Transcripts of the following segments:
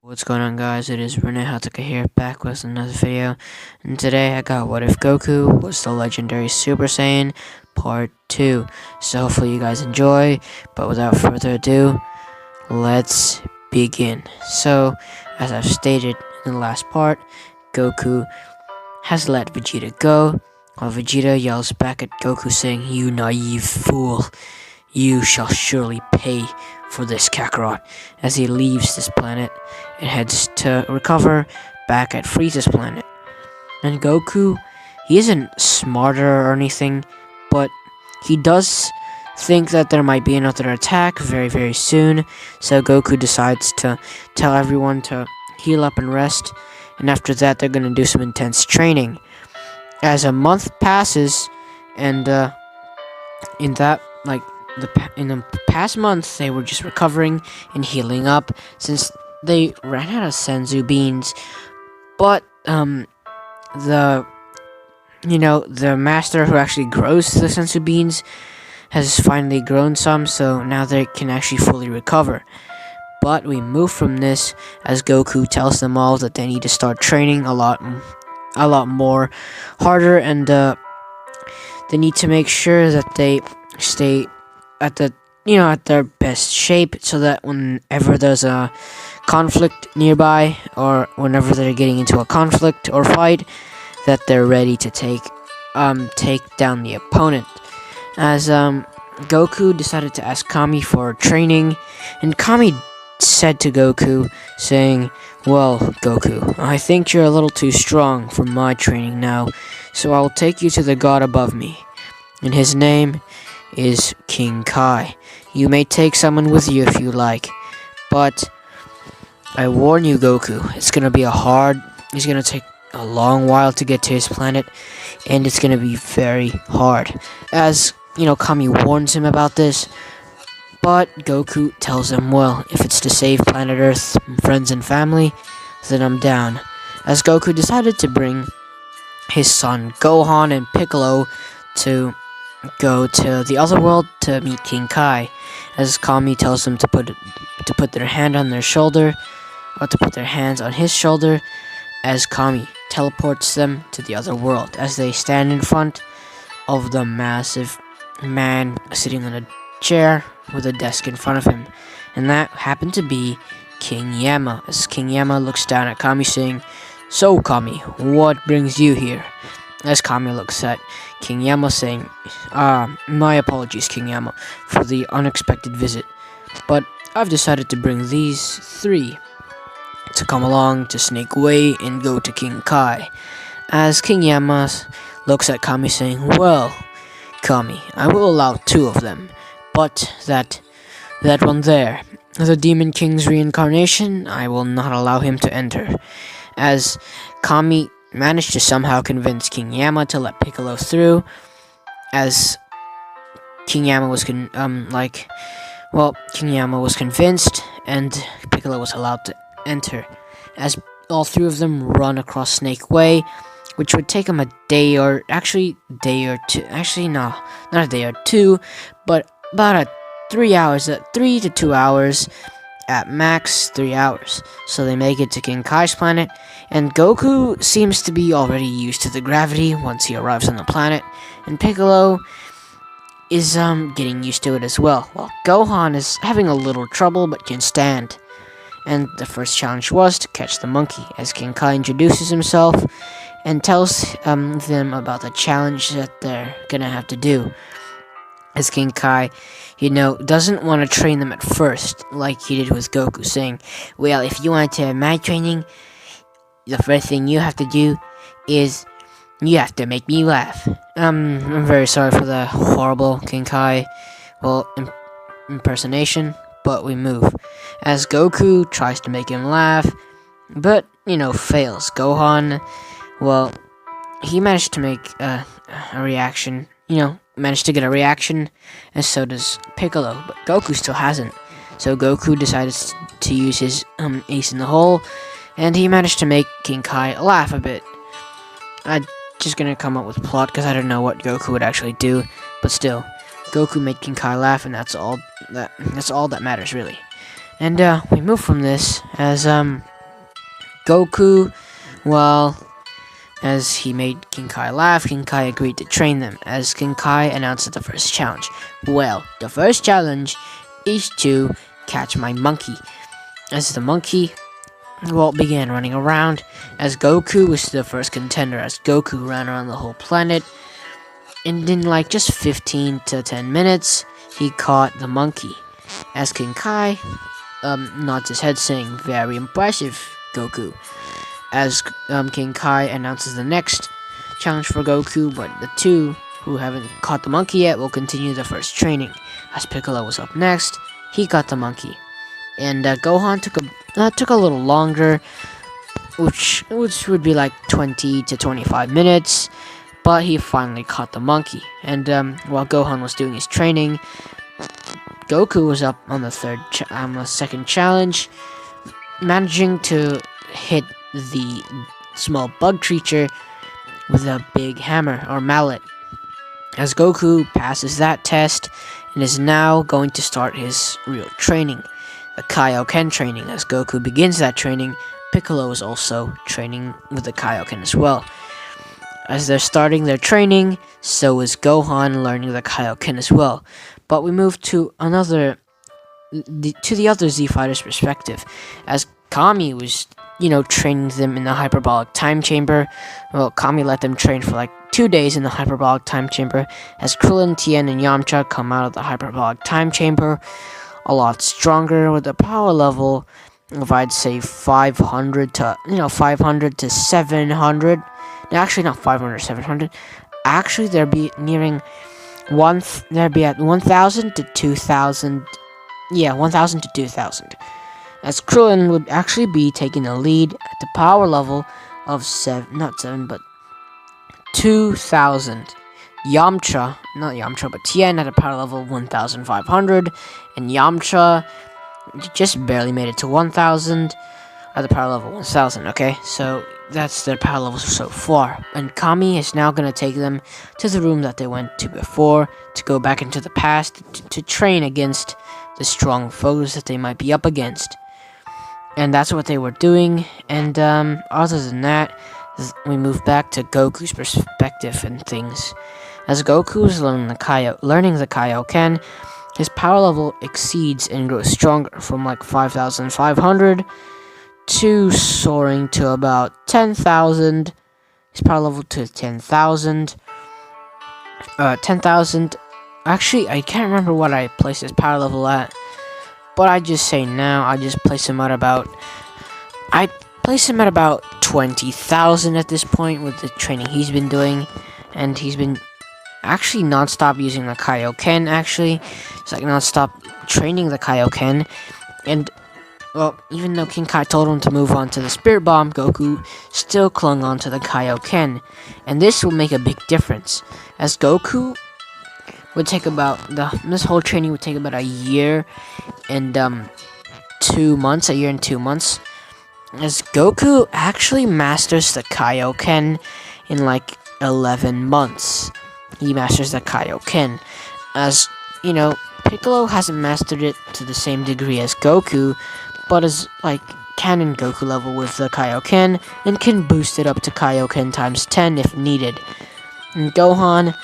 What's going on, guys? It is Rinne-Hatake here, back with another video. And today I got What If Goku Was the Legendary Super Saiyan Part 2. So hopefully you guys enjoy, but without further ado, let's begin. So, as I've stated in the last part, Goku has let Vegeta go, while Vegeta yells back at Goku saying, "You naive fool, you shall surely pay for this, Kakarot," as he leaves this planet and heads to recover back at Frieza's planet. And Goku, he isn't smarter or anything, but he does think that there might be another attack very, very soon, so Goku decides to tell everyone to heal up and rest, and after that they're gonna do some intense training. As a month passes, and in the past month, they were just recovering and healing up since they ran out of senzu beans. But the master who actually grows the senzu beans has finally grown some, so now they can actually fully recover. But we move from this as Goku tells them all that they need to start training a lot more harder, and they need to make sure that they stay at their best shape, so that whenever there's a conflict nearby, or whenever they're getting into a conflict or fight, that they're ready to take down the opponent. As Goku decided to ask Kami for training, and Kami said to Goku, saying, "Well, Goku, I think you're a little too strong for my training now, so I'll take you to the god above me, and his name is King Kai. You may take someone with you if you like, but I warn you, Goku, it's gonna take a long while to get to his planet, and it's gonna be very hard." As Kami warns him about this, but Goku tells him, "Well, if it's to save planet Earth, friends and family, then I'm down." As Goku decided to bring his son Gohan and Piccolo to go to the other world to meet King Kai, as Kami tells them to put their hand on their shoulder, or to put their hands on his shoulder, as Kami teleports them to the other world, as they stand in front of the massive man sitting on a chair with a desk in front of him, and that happened to be King Yama. As King Yama looks down at Kami, saying, "So, Kami, what brings you here?" As Kami looks at King Yama, saying, "My apologies, King Yama, for the unexpected visit, but I've decided to bring these three to come along to Snake Way and go to King Kai." As King Yama looks at Kami, saying, "Well, Kami, I will allow two of them, but that one there, the Demon King's reincarnation, I will not allow him to enter." As Kami managed to somehow convince King Yama to let Piccolo through, as King Yama was King Yama was convinced, and Piccolo was allowed to enter. As all three of them run across Snake Way, which would take them a day or two. Actually, no, not a day or two, but about 3 to 2 hours. At max 3 hours, so they make it to King Kai's planet, and Goku seems to be already used to the gravity once he arrives on the planet, and Piccolo is getting used to it as well, while Gohan is having a little trouble but can stand. And the first challenge was to catch the monkey, as King Kai introduces himself and tells them about the challenge that they're gonna have to do. As King Kai, doesn't want to train them at first, like he did with Goku, saying, "Well, if you want to have my training, the first thing you have to do is you have to make me laugh." I'm very sorry for the horrible King Kai, impersonation, but we move. As Goku tries to make him laugh, but, fails. Gohan, he managed to make a reaction, managed to get a reaction, and so does Piccolo, but Goku still hasn't. So Goku decided to use his ace in the hole, and he managed to make King Kai laugh a bit. I'm just gonna come up with a plot because I don't know what Goku would actually do, but still, Goku made King Kai laugh, and that's all that matters, really. And we move from this as Goku, well, as he made King Kai laugh, King Kai agreed to train them, as King Kai announced the first challenge. Well, the first challenge is to catch my monkey. As the monkey, well, began running around, as Goku was the first contender, as Goku ran around the whole planet, and in like just 15 to 10 minutes, he caught the monkey. As King Kai nods his head saying, "Very impressive, Goku." As King Kai announces the next challenge for Goku, but the two who haven't caught the monkey yet will continue the first training. As Piccolo was up next, he caught the monkey. And Gohan took a little longer, which would be like 20 to 25 minutes, but he finally caught the monkey. And while Gohan was doing his training, Goku was up on the second challenge, managing to hit the small bug creature with a big hammer or mallet. As Goku passes that test and is now going to start his real training, the Kaioken training. As Goku begins that training, Piccolo is also training with the Kaioken as well. As they're starting their training, so is Gohan learning the Kaioken as well. But we move to the other Z Fighter's perspective, as Kami was, training them in the hyperbolic time chamber. Well, Kami let them train for like 2 days in the hyperbolic time chamber, as Krillin, Tien, and Yamcha come out of the hyperbolic time chamber a lot stronger with a power level of, I'd say, 500 to 700. No, actually not 500 700. Actually, they'd be nearing they'd be at 1,000 to 2,000. Yeah, 1,000 to 2,000. As Krillin would actually be taking the lead at the power level of 2,000. Tien at a power level of 1,500, and Yamcha just barely made it to 1,000 at the power level 1,000. Okay, so that's their power levels so far, and Kami is now gonna take them to the room that they went to before to go back into the past to train against the strong foes that they might be up against. And that's what they were doing. And other than that, we move back to Goku's perspective and things. As Goku is learning the Kaioken, his power level exceeds and grows stronger from like 5,500 to soaring to about 10,000. His power level to 10,000. 10,000. Actually, I can't remember what I placed his power level at, but I just say now, I place him at about 20,000 at this point with the training he's been doing, and he's been actually non-stop using the Kaioken. Actually, it's like non-stop training the Kaioken, and well, even though King Kai told him to move on to the Spirit Bomb, Goku still clung on to the Kaioken, and this will make a big difference, as Goku would take this whole training would take about a year and 2 months, as Goku actually masters the Kaioken in like 11 months. He masters the Kaioken, as Piccolo hasn't mastered it to the same degree as Goku, but is like canon Goku level with the Kaioken and can boost it up to Kaioken times 10 if needed. And Gohan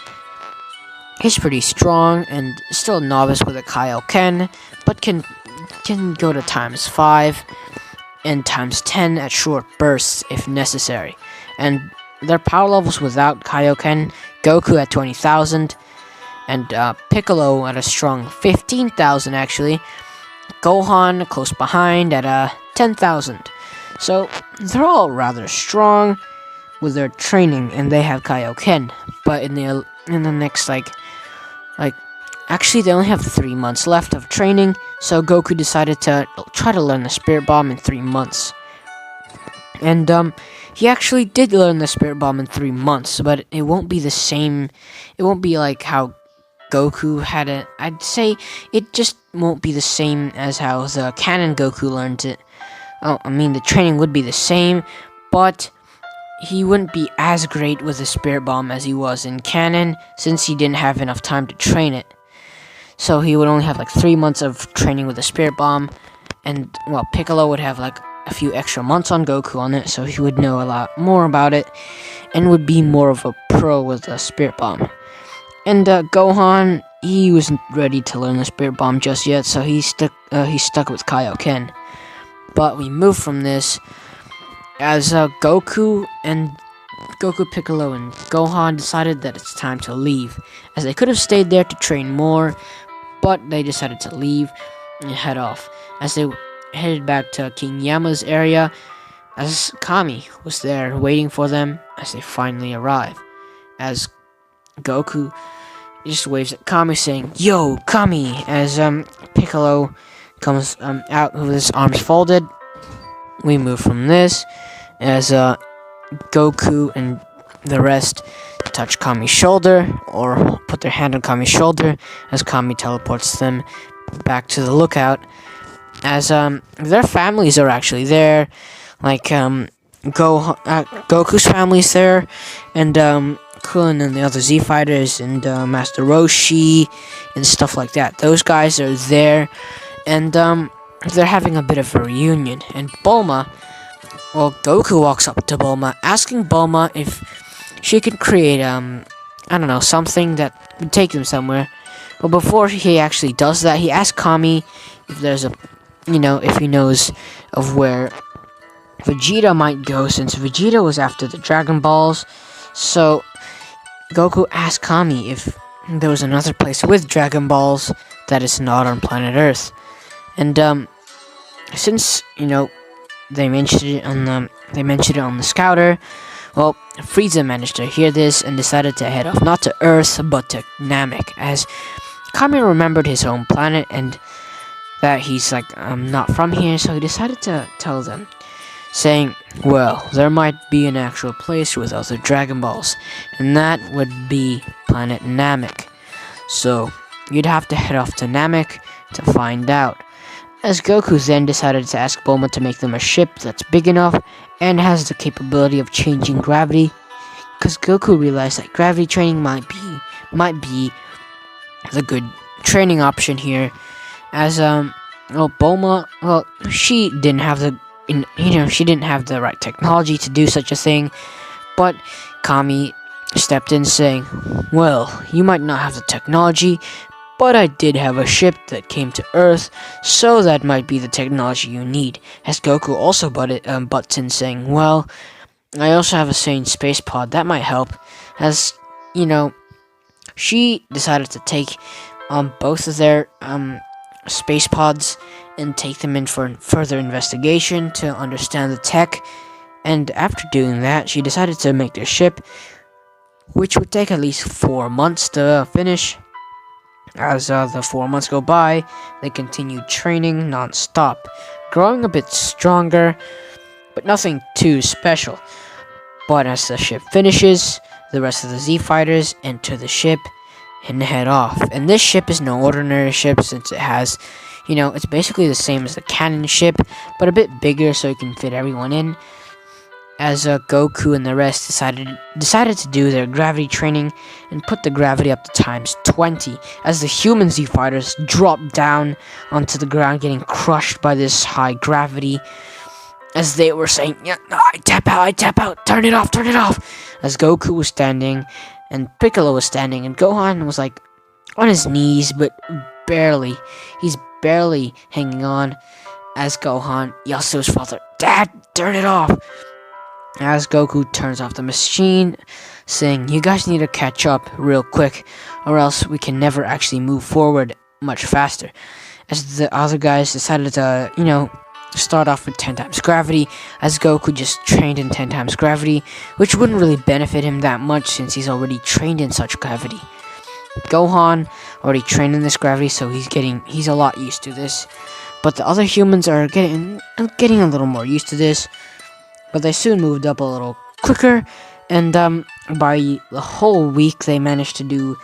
is pretty strong and still a novice with a Kaioken, but can go to times 5 and times 10 at short bursts if necessary. And their power levels without Kaioken, Goku at 20,000, and Piccolo at a strong 15,000 actually. Gohan close behind at 10,000. So they're all rather strong with their training, and they have Kaioken. But in the next actually they only have 3 months left of training, so Goku decided to try to learn the Spirit Bomb in 3 months. And he actually did learn the Spirit Bomb in 3 months, but it won't be the same. It won't be like how Goku had it. I'd say it just won't be the same as how the canon Goku learned it. Oh, I mean, the training would be the same, but he wouldn't be as great with the Spirit Bomb as he was in canon, since he didn't have enough time to train it. So he would only have like 3 months of training with the Spirit Bomb, and well, Piccolo would have like a few extra months on Goku on it, so he would know a lot more about it and would be more of a pro with a Spirit Bomb. And Gohan, he wasn't ready to learn the Spirit Bomb just yet, so he stuck with Kaioken. But we move from this as Goku, Piccolo, and Gohan decided that it's time to leave, as they could have stayed there to train more, but they decided to leave and head off. As they headed back to King Yama's area, as Kami was there waiting for them as they finally arrive. As Goku just waves at Kami saying, "Yo, Kami!" As Piccolo comes out with his arms folded. We move from this as Goku and the rest touch Kami's shoulder, or put their hand on Kami's shoulder, as Kami teleports them back to the lookout. As their families are actually there, like Goku's family's there, and Krillin and the other Z fighters, and Master Roshi and stuff like that. Those guys are there, and they're having a bit of a reunion. And Goku walks up to Bulma, asking Bulma if she could create something that would take them somewhere. But before he actually does that, he asks Kami if there's if he knows of where Vegeta might go, since Vegeta was after the Dragon Balls. So Goku asked Kami if there was another place with Dragon Balls that is not on planet Earth. And since they mentioned it on the Scouter, well, Frieza managed to hear this and decided to head off, not to Earth but to Namek, as Kami remembered his home planet and that he's not from here, so he decided to tell them, saying, well, there might be an actual place with other Dragon Balls, and that would be planet Namek. So you'd have to head off to Namek to find out. As Goku then decided to ask Bulma to make them a ship that's big enough and has the capability of changing gravity, because Goku realized that gravity training might be the good training option here. As Bulma, she didn't have the right technology to do such a thing, but Kami stepped in saying, well, you might not have the technology, but I did have a ship that came to Earth, so that might be the technology you need. As Goku also butts in saying, well, I also have a Saiyan space pod, that might help. As, she decided to take both of their space pods and take them in for further investigation to understand the tech. And after doing that, she decided to make their ship, which would take at least 4 months to finish. As the 4 months go by, they continued training non-stop, growing a bit stronger, but nothing too special. But as the ship finishes, the rest of the Z fighters enter the ship and head off. And this ship is no ordinary ship, since it has, it's basically the same as the cannon ship, but a bit bigger so it can fit everyone in. As Goku and the rest decided to do their gravity training and put the gravity up to times 20, as the human Z fighters dropped down onto the ground, getting crushed by this high gravity. As they were saying, yeah, no, I tap out, turn it off. As Goku was standing and Piccolo was standing, and Gohan was on his knees, but he's barely hanging on, as Gohan yells to his father, Dad, turn it off. As Goku turns off the machine, saying, you guys need to catch up real quick, or else we can never actually move forward much faster. As the other guys decided to, start off with 10 times gravity, as Goku just trained in 10 times gravity, which wouldn't really benefit him that much since he's already trained in such gravity. Gohan already trained in this gravity, so he's a lot used to this. But the other humans are getting a little more used to this. But they soon moved up a little quicker, and by the whole week they managed to do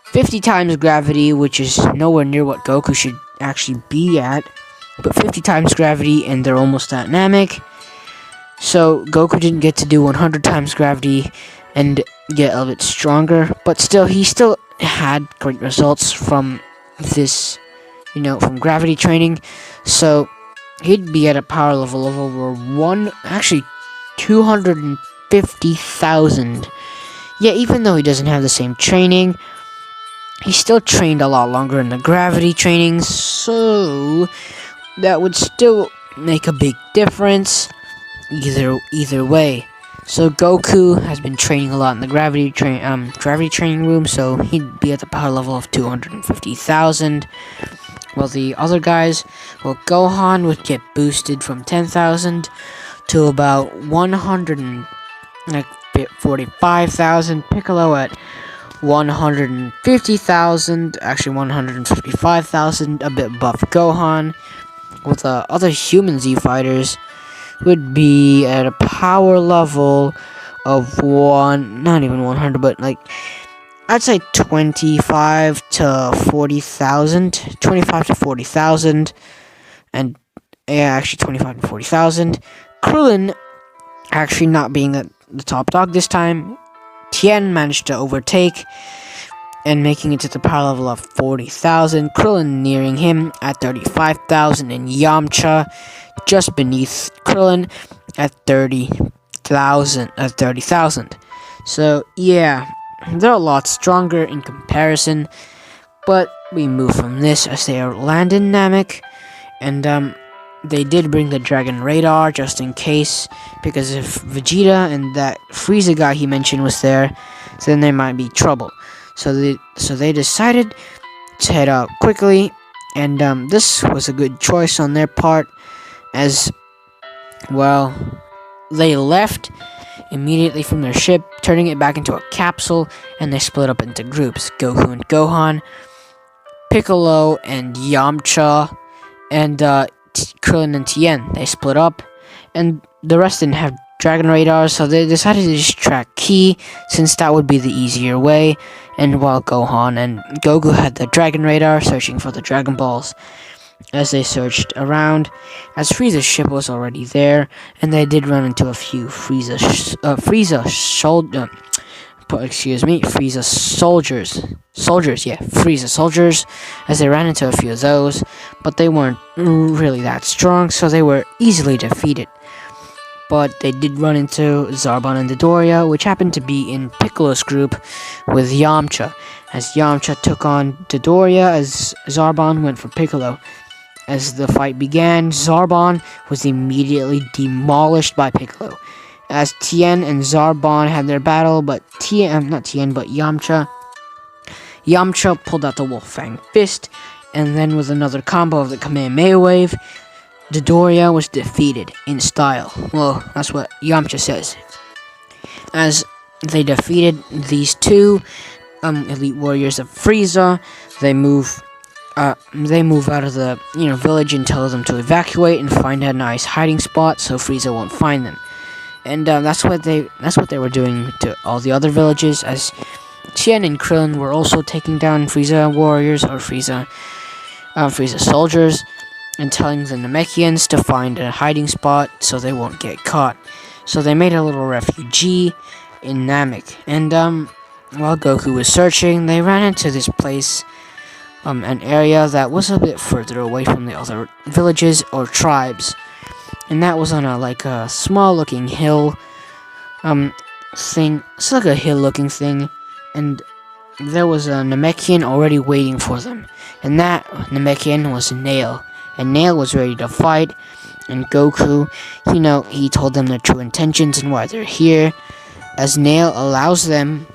50 times gravity, which is nowhere near what Goku should actually be at, but 50 times gravity, and they're almost at Namek. So Goku didn't get to do 100 times gravity and get a bit stronger, but he still had great results from this, from gravity training. So he'd be at a power level of over 250,000. Yeah, even though he doesn't have the same training, he still trained a lot longer in the gravity training, so that would still make a big difference either way. So Goku has been training a lot in the gravity training room, so he'd be at the power level of 250,000. While the other guys, well, Gohan would get boosted from 10,000 to about 145,000. Piccolo at 150,000, actually 155,000, a bit above Gohan. With the other human Z fighters would be at a power level of not even 100, but like I'd say 25 to 40,000, and yeah, actually 25 to 40,000. Krillin actually not being the top dog this time. Tien managed to overtake and making it to the power level of 40,000. Krillin nearing him at 35,000, and Yamcha just beneath Krillin at 30,000. So yeah, they're a lot stronger in comparison, but we move from this as they are land in Namek, and they did bring the Dragon Radar just in case, because if Vegeta and that Frieza guy he mentioned was there, then there might be trouble. So they decided to head out quickly, and this was a good choice on their part, as well they left immediately from their ship, turning it back into a capsule, and they split up into groups: Goku and Gohan, Piccolo and Yamcha, and Krillin and Tien. They split up, and the rest didn't have Dragon Radars, so they decided to just track Ki, since that would be the easier way. And while Gohan and Goku had the Dragon Radar, searching for the Dragon Balls, as they searched around, as Frieza's ship was already there, and they did run into a few Frieza soldiers, as they ran into a few of those, but they weren't really that strong, so they were easily defeated. But they did run into Zarbon and Dodoria, which happened to be in Piccolo's group with Yamcha, as Yamcha took on Dodoria as Zarbon went for Piccolo. As the fight began, Zarbon was immediately demolished by Piccolo. As Tien and Zarbon had their battle, but Yamcha pulled out the Wolfang Fist, and then with another combo of the Kamehameha Wave, Dodoria was defeated in style. Well, that's what Yamcha says. As they defeated these two elite warriors of Frieza, they move out of the village and tell them to evacuate and find a nice hiding spot so Frieza won't find them. And that's what they were doing to all the other villages, as Tien and Krillin were also taking down Frieza warriors or Frieza soldiers, and telling the Namekians to find a hiding spot so they won't get caught. So they made a little refugee in Namek, and while Goku was searching, they ran into this place, an area that was a bit further away from the other villages or tribes, and that was on a small looking hill thing. It's like a hill looking thing, and there was a Namekian already waiting for them, and that Namekian was Nail. And Nail was ready to fight, and Goku, he told them their true intentions and why they're here, as Nail allows them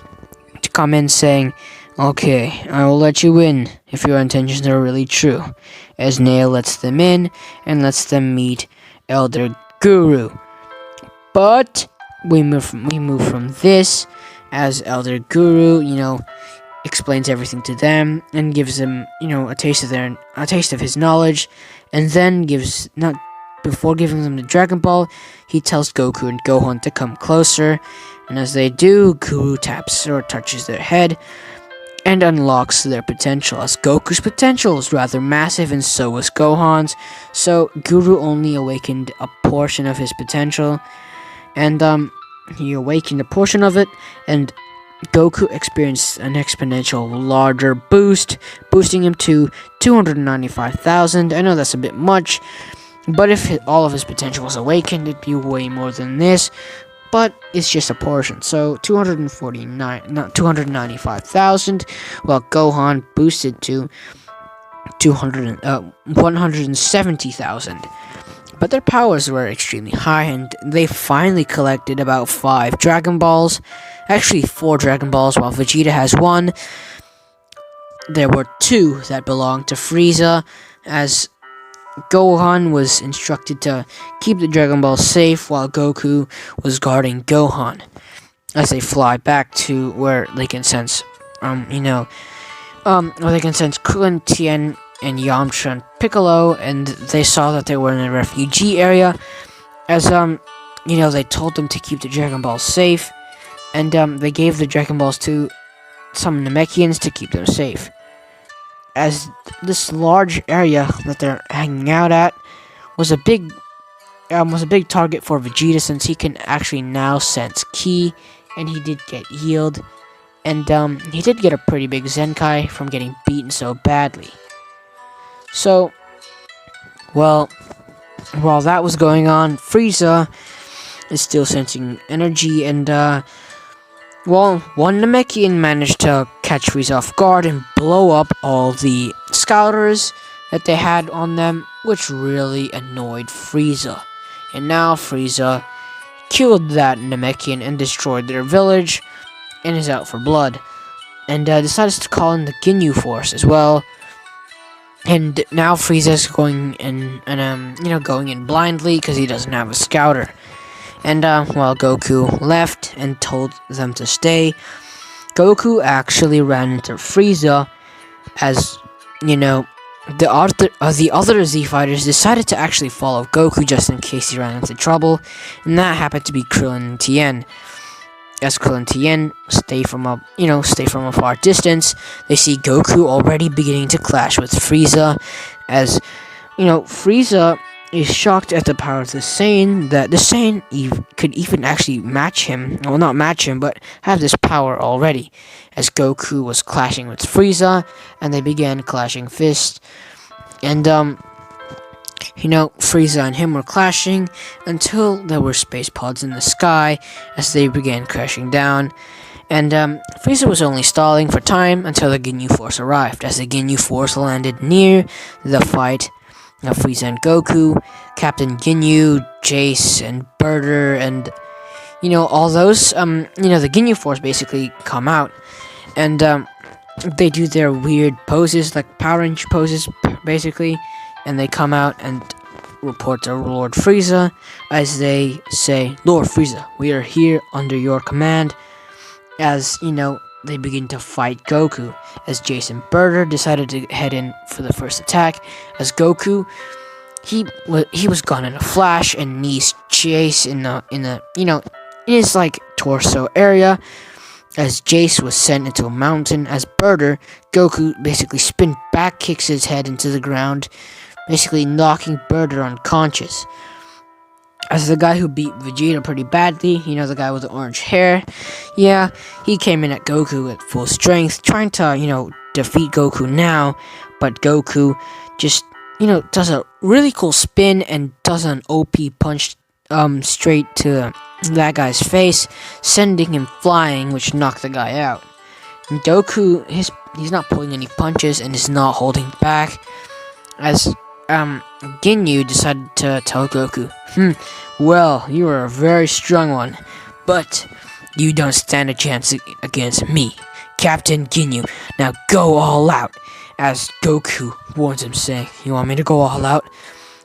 to come in saying, "Okay, I will let you in if your intentions are really true," as Nail lets them in and lets them meet Elder Guru. But we move from this, as Elder Guru, explains everything to them and gives them, a taste of his knowledge, and then before giving them the Dragon Ball, he tells Goku and Gohan to come closer, and as they do, Guru taps or touches their head and unlocks their potential, as Goku's potential is rather massive and so was Gohan's, so Guru only awakened a portion of his potential, and he awakened a portion of it, and Goku experienced an exponential larger boost, boosting him to 295,000. I know that's a bit much, But if all of his potential was awakened, it'd be way more than this. But it's just a portion. So 295,000, while Gohan boosted to 170,000. But their powers were extremely high, and they finally collected about 5 Dragon Balls. Actually, 4 Dragon Balls, while Vegeta has 1. There were 2 that belonged to Frieza, as Gohan was instructed to keep the Dragon Balls safe, while Goku was guarding Gohan as they fly back to where they can sense, where they can sense Krillin, Tien, and Yamcha and Piccolo, and they saw that they were in a refugee area, as, they told them to keep the Dragon Balls safe, and, they gave the Dragon Balls to some Namekians to keep them safe. As this large area that they're hanging out at was a big target for Vegeta, since he can actually now sense Ki, and he did get healed, and he did get a pretty big Zenkai from getting beaten so badly. So, well, while that was going on, Frieza is still sensing energy, and one Namekian managed to catch Frieza off guard and blow up all the scouters that they had on them, which really annoyed Frieza. And now Frieza killed that Namekian and destroyed their village, and is out for blood. And decides to call in the Ginyu Force as well. And now Frieza's going in blindly because he doesn't have a scouter. And while Goku left and told them to stay, Goku actually ran into Frieza, as the other Z fighters decided to actually follow Goku just in case he ran into trouble, and that happened to be Krillin and Tien. As Krillin and Tien stay from a far distance, they see Goku already beginning to clash with Frieza, as Frieza is shocked at the power of the Saiyan, that the Saiyan could even actually match him. Well, not match him, but have this power already. As Goku was clashing with Frieza, and they began clashing fists. And, Frieza and him were clashing until there were space pods in the sky as they began crashing down. And, Frieza was only stalling for time until the Ginyu Force arrived. As the Ginyu Force landed near the fight, Frieza and Goku, Captain Ginyu, Jace, and Birder, and all those, the Ginyu Force basically come out, and they do their weird poses, like Power Ranger poses, basically, and they come out and report to Lord Frieza, as they say, "Lord Frieza, we are here under your command," as, they begin to fight Goku, as Jason Birder decided to head in for the first attack, as Goku, he was gone in a flash and knees Jace in his torso area, as Jace was sent into a mountain. As Birder, Goku basically spin back kicks his head into the ground, basically knocking Birder unconscious. As the guy who beat Vegeta pretty badly, the guy with the orange hair, yeah, he came in at Goku at full strength, trying to, defeat Goku now, but Goku just, does a really cool spin and does an OP punch, straight to that guy's face, sending him flying, which knocked the guy out. And Goku, he's not pulling any punches and is not holding back, as Ginyu decided to tell Goku, well, you are a very strong one, but you don't stand a chance against me, Captain Ginyu. Now go all out, as Goku warns him, saying, "You want me to go all out?"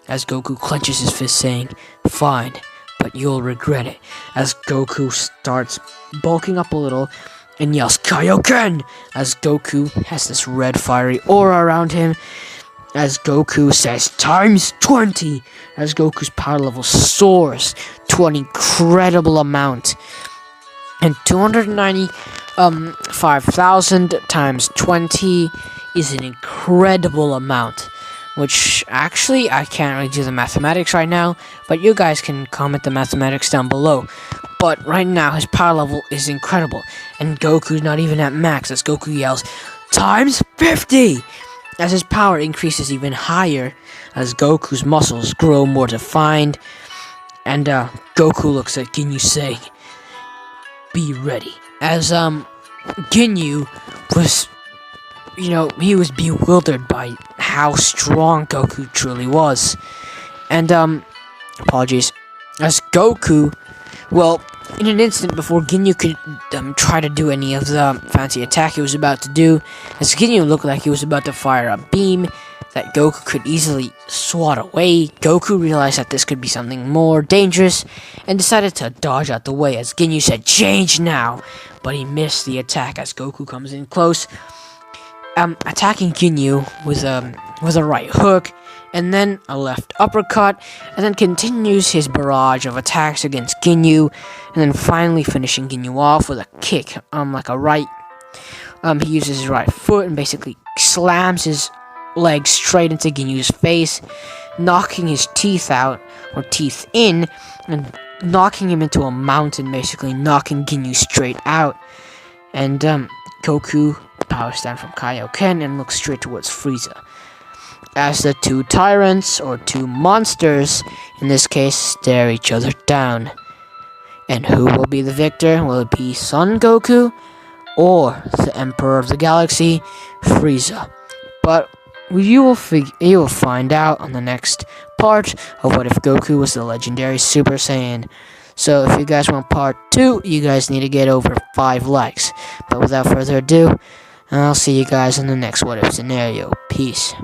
As Goku clenches his fist, saying, "Fine, but you'll regret it," as Goku starts bulking up a little and yells, "Kaioken!" as Goku has this red fiery aura around him, as Goku says, "Times 20!" as Goku's power level soars to an incredible amount. And 295,000 times 20 is an incredible amount. Which, actually, I can't really do the mathematics right now, but you guys can comment the mathematics down below. But right now, his power level is incredible, and Goku's not even at max, as Goku yells, "Times 50!" as his power increases even higher, as Goku's muscles grow more defined, and Goku looks at Ginyu saying, "Be ready." As Ginyu was, he was bewildered by how strong Goku truly was. And apologies. As Goku, well, in an instant before Ginyu could try to do any of the fancy attack he was about to do, as Ginyu looked like he was about to fire a beam that Goku could easily swat away, Goku realized that this could be something more dangerous and decided to dodge out the way as Ginyu said, "Change now!" But he missed the attack as Goku comes in close, attacking Ginyu with a right hook, and then a left uppercut, and then continues his barrage of attacks against Ginyu, and then finally finishing Ginyu off with a kick, like a right. He uses his right foot and basically slams his leg straight into Ginyu's face, knocking his teeth out, or teeth in, and knocking him into a mountain, basically knocking Ginyu straight out. And Goku powers down from Kaioken and looks straight towards Frieza, as the two tyrants, or two monsters in this case, stare each other down. And who will be the victor? Will it be Son Goku or the Emperor of the Galaxy, Frieza? But you will find out on the next part of What If Goku Was the Legendary Super Saiyan. So if you guys want part 2, you guys need to get over 5 likes. But without further ado, I'll see you guys in the next What If scenario. Peace.